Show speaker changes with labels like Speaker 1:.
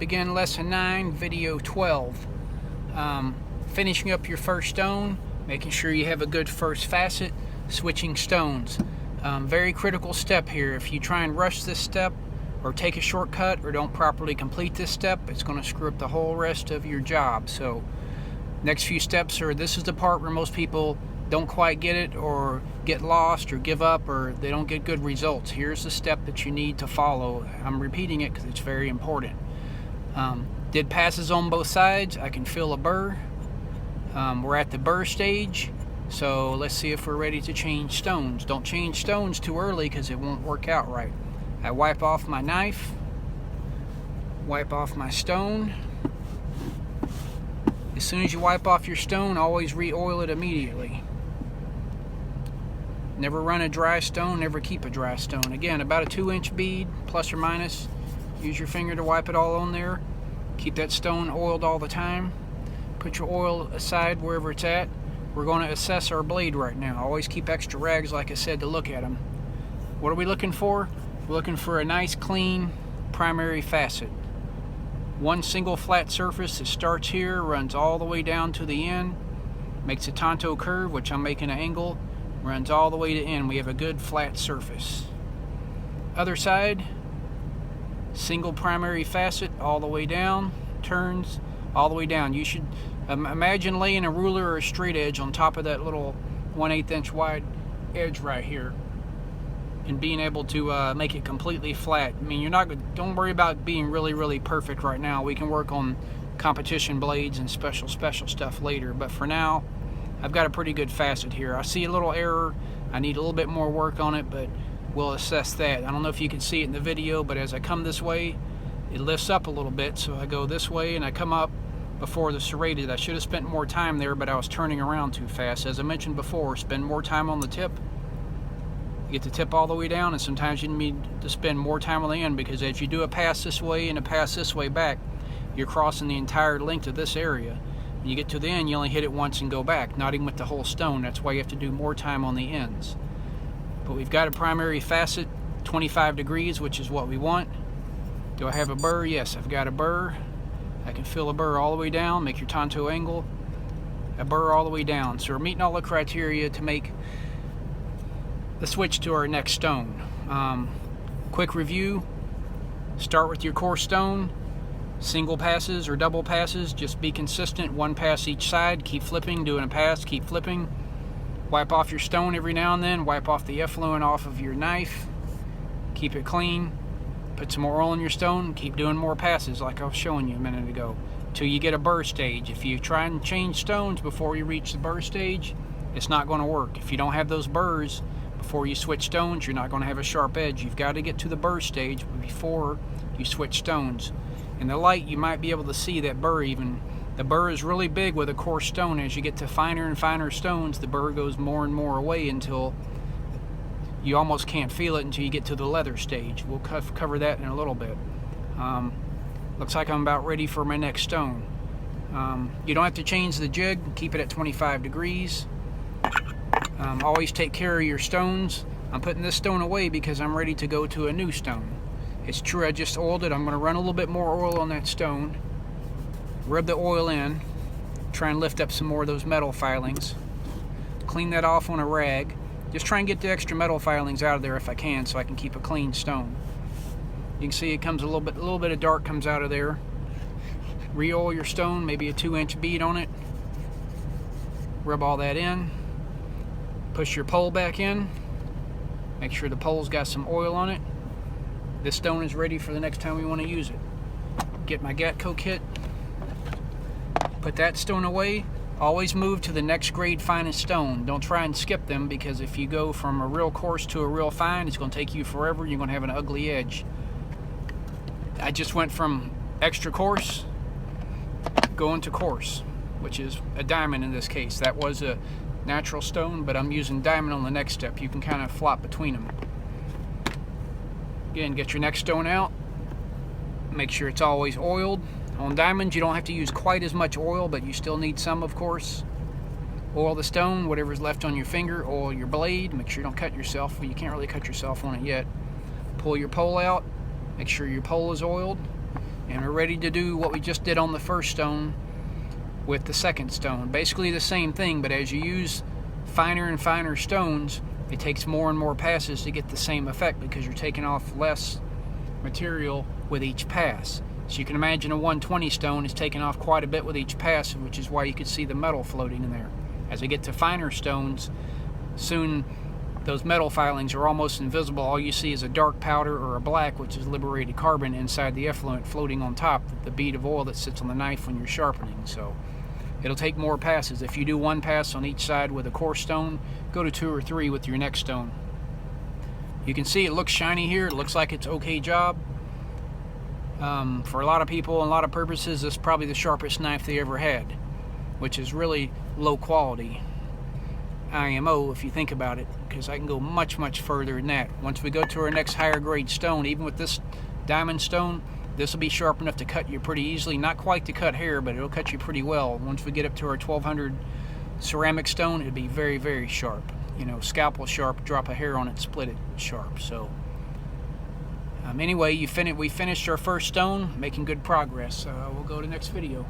Speaker 1: begin lesson 9, video 12. Finishing up your first stone, making sure you have a good first facet, switching stones. Very critical step here. If you try and rush this step or take a shortcut or don't properly complete this step, it's going to screw up the whole rest of your job. So next few steps are, this is the part where most people don't quite get it or get lost or give up or they don't get good results. Here's the step that you need to follow. I'm repeating it because it's very important. Did passes on both sides. I can feel a burr. We're at the burr stage, so let's see if we're ready to change stones. Don't change stones too early because it won't work out right. I wipe off my knife, wipe off my stone. As soon as you wipe off your stone, always re-oil it immediately. Never run a dry stone, never keep a dry stone. Again, about a 2-inch bead, plus or minus. Use your finger to wipe it all on there. Keep that stone oiled all the time. Put your oil aside wherever it's at. We're going to assess our blade right now. Always keep extra rags, like I said, to look at them. What are we looking for? We're looking for a nice, clean primary facet. One single flat surface that starts here, runs all the way down to the end, makes a tanto curve, which I'm making an angle, runs all the way to end. We have a good flat surface. Other side, single primary facet all the way down, turns all the way down. You should imagine laying a ruler or a straight edge on top of that little 1/8 inch wide edge right here and being able to make it completely flat. I mean, don't worry about being really perfect right now. We can work on competition blades and special stuff later, but for now I've got a pretty good facet here. I see a little error. I need a little bit more work on it, but we'll assess that. I don't know if you can see it in the video, but as I come this way, it lifts up a little bit. So I go this way and I come up before the serrated. I should have spent more time there, but I was turning around too fast. As I mentioned before, spend more time on the tip. You get the tip all the way down, and sometimes you need to spend more time on the end, because as you do a pass this way and a pass this way back, you're crossing the entire length of this area. When you get to the end, you only hit it once and go back, not even with the whole stone. That's why you have to do more time on the ends. But we've got a primary facet, 25 degrees, which is what we want. Do I have a burr? Yes, I've got a burr. I can feel a burr all the way down, make your tanto angle, a burr all the way down. So we're meeting all the criteria to make the switch to our next stone. Quick review, start with your core stone. Single passes or double passes, just be consistent. One pass each side, keep flipping, doing a pass, keep flipping. Wipe off your stone every now and then, wipe off the effluent off of your knife, keep it clean. Put some more oil in your stone, keep doing more passes like I was showing you a minute ago, till you get a burr stage. If you try and change stones before you reach the burr stage, it's not going to work. If you don't have those burrs before you switch stones, you're not going to have a sharp edge. You've got to get to the burr stage before you switch stones. In the light, you might be able to see that burr even. The burr is really big with a coarse stone. As you get to finer and finer stones, the burr goes more and more away until you almost can't feel it until you get to the leather stage. We'll cover that in a little bit. Looks like I'm about ready for my next stone. You don't have to change the jig. Keep it at 25 degrees. Always take care of your stones. I'm putting this stone away because I'm ready to go to a new stone. It's true, I just oiled it. I'm going to run a little bit more oil on that stone. Rub the oil in. Try and lift up some more of those metal filings. Clean that off on a rag. Just try and get the extra metal filings out of there if I can, so I can keep a clean stone. You can see it comes a little bit of dark comes out of there. Re-oil your stone, maybe a 2-inch bead on it. Rub all that in. Push your pole back in. Make sure the pole's got some oil on it. This stone is ready for the next time we want to use it. Get my Gatco kit. Put that stone away. Always move to the next grade finest stone. Don't try and skip them, because if you go from a real coarse to a real fine, it's going to take you forever. You're going to have an ugly edge. I just went from extra coarse going to coarse, which is a diamond in this case. That was a natural stone, but I'm using diamond on the next step. You can kind of flop between them. Again, get your next stone out. Make sure it's always oiled. On diamonds, you don't have to use quite as much oil, but you still need some, of course. Oil the stone, whatever's left on your finger. Oil your blade. Make sure you don't cut yourself. Well, you can't really cut yourself on it yet. Pull your pole out. Make sure your pole is oiled. And we're ready to do what we just did on the first stone with the second stone. Basically the same thing, but as you use finer and finer stones, it takes more and more passes to get the same effect because you're taking off less material with each pass. So you can imagine a 120 stone is taking off quite a bit with each pass, which is why you could see the metal floating in there. As we get to finer stones, soon those metal filings are almost invisible. All you see is a dark powder or a black, which is liberated carbon inside the effluent floating on top, the bead of oil that sits on the knife when you're sharpening. So it'll take more passes. If you do one pass on each side with a coarse stone, go to 2 or 3 with your next stone. You can see it looks shiny here. It looks like it's okay job. For a lot of people and a lot of purposes, this is probably the sharpest knife they ever had, which is really low quality IMO if you think about it, because I can go much, much further than that. Once we go to our next higher grade stone, even with this diamond stone, this will be sharp enough to cut you pretty easily. Not quite to cut hair, but it'll cut you pretty well. Once we get up to our 1200 ceramic stone, it'll be very, very sharp. You know, scalpel sharp, drop a hair on it, split it sharp. So anyway, we finished our first stone, making good progress. We'll go to the next video.